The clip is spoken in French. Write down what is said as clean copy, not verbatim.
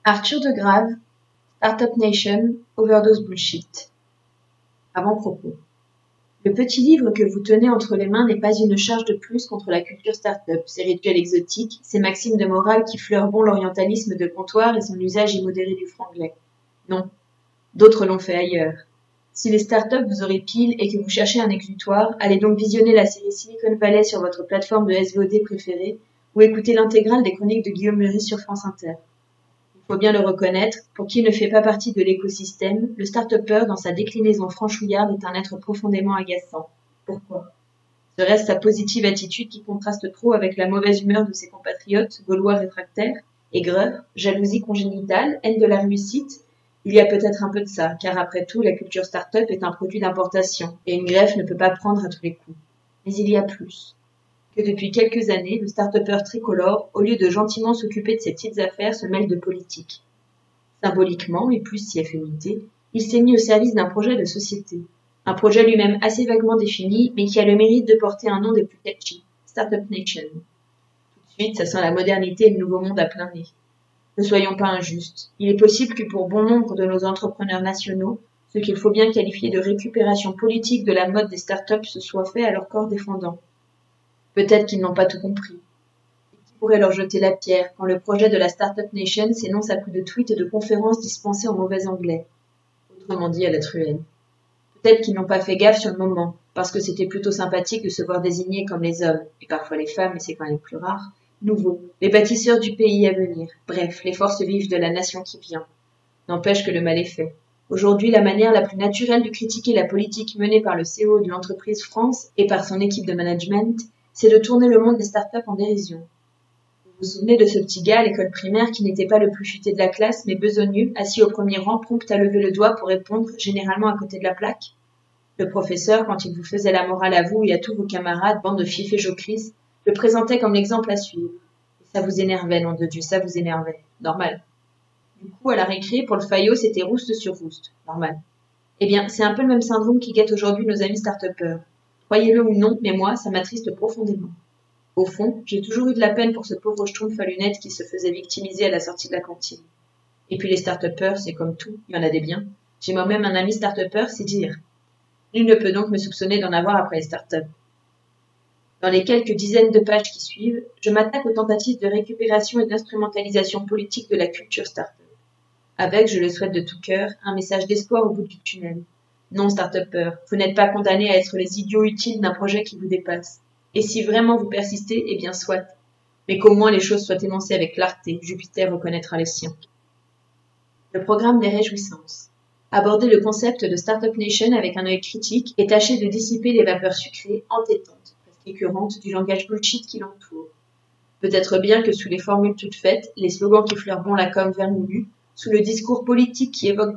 Arthur de Grave, Startup Nation, Overdose Bullshit. Avant-propos. Le petit livre que vous tenez entre les mains n'est pas une charge de plus contre la culture start-up, ses rituels exotiques, ses maximes de morale qui fleurent l'orientalisme de comptoir et son usage immodéré du franglais. Non. D'autres l'ont fait ailleurs. Si les startups vous horripilent et que vous cherchez un exutoire, allez donc visionner la série Silicon Valley sur votre plateforme de SVOD préférée ou écouter l'intégrale des chroniques de Guillaume Meurice sur France Inter. Il faut bien le reconnaître, pour qui ne fait pas partie de l'écosystème, le start-upper dans sa déclinaison franchouillarde est un être profondément agaçant. Pourquoi? Serait-ce sa positive attitude qui contraste trop avec la mauvaise humeur de ses compatriotes, gaulois réfractaires, aigreur, jalousie congénitale, haine de la réussite? Il y a peut-être un peu de ça, car après tout, la culture start-up est un produit d'importation, et une greffe ne peut pas prendre à tous les coups. Mais il y a plus. Que depuis quelques années, le start-upper tricolore, au lieu de gentiment s'occuper de ses petites affaires, se mêle de politique. Symboliquement, et plus si affinité, il s'est mis au service d'un projet de société. Un projet lui-même assez vaguement défini, mais qui a le mérite de porter un nom des plus catchy, Startup Nation. Tout de suite, ça sent la modernité et le nouveau monde à plein nez. Ne soyons pas injustes. Il est possible que pour bon nombre de nos entrepreneurs nationaux, ce qu'il faut bien qualifier de récupération politique de la mode des startups se soit fait à leur corps défendant. Peut-être qu'ils n'ont pas tout compris. Et qui pourrait leur jeter la pierre quand le projet de la Startup Nation s'énonce à coups de tweets et de conférences dispensées en mauvais anglais, autrement dit à la truelle. Peut-être qu'ils n'ont pas fait gaffe sur le moment, parce que c'était plutôt sympathique de se voir désignés comme les hommes, et parfois les femmes, mais c'est quand même plus rare, nouveaux, les bâtisseurs du pays à venir, bref, les forces vives de la nation qui vient. N'empêche que le mal est fait. Aujourd'hui, la manière la plus naturelle de critiquer la politique menée par le CEO de l'entreprise France et par son équipe de management, c'est de tourner le monde des startups en dérision. Vous vous souvenez de ce petit gars à l'école primaire qui n'était pas le plus futé de la classe, mais besogneux, assis au premier rang, prompt à lever le doigt pour répondre, généralement à côté de la plaque? Le professeur, quand il vous faisait la morale à vous et à tous vos camarades, bande de fifs et jocris, le présentait comme l'exemple à suivre. Et ça vous énervait, nom de Dieu, ça vous énervait. Normal. Du coup, à la récré, pour le faillot, c'était rouste sur rouste. Normal. Eh bien, c'est un peu le même syndrome qui guette aujourd'hui nos amis start-upers. Croyez-le ou non, mais moi, ça m'attriste profondément. Au fond, j'ai toujours eu de la peine pour ce pauvre schtroumpf à lunettes qui se faisait victimiser à la sortie de la cantine. Et puis les start-upers, c'est comme tout, il y en a des biens. J'ai moi-même un ami start-upper, c'est dire. Nul ne peut donc me soupçonner d'en avoir après les start-up. Dans les quelques dizaines de pages qui suivent, je m'attaque aux tentatives de récupération et d'instrumentalisation politique de la culture start-up. Avec, je le souhaite de tout cœur, un message d'espoir au bout du tunnel. Non, start-upper, vous n'êtes pas condamnés à être les idiots utiles d'un projet qui vous dépasse. Et si vraiment vous persistez, eh bien soit. Mais qu'au moins les choses soient énoncées avec clarté, Jupiter reconnaîtra les siens. Le programme des réjouissances. Aborder le concept de Startup Nation avec un œil critique et tâcher de dissiper les vapeurs sucrées, entêtantes, presque écœurantes du langage bullshit qui l'entoure. Peut-être bien que sous les formules toutes faites, les slogans qui fleurent la com vermoulue, sous le discours politique qui évoque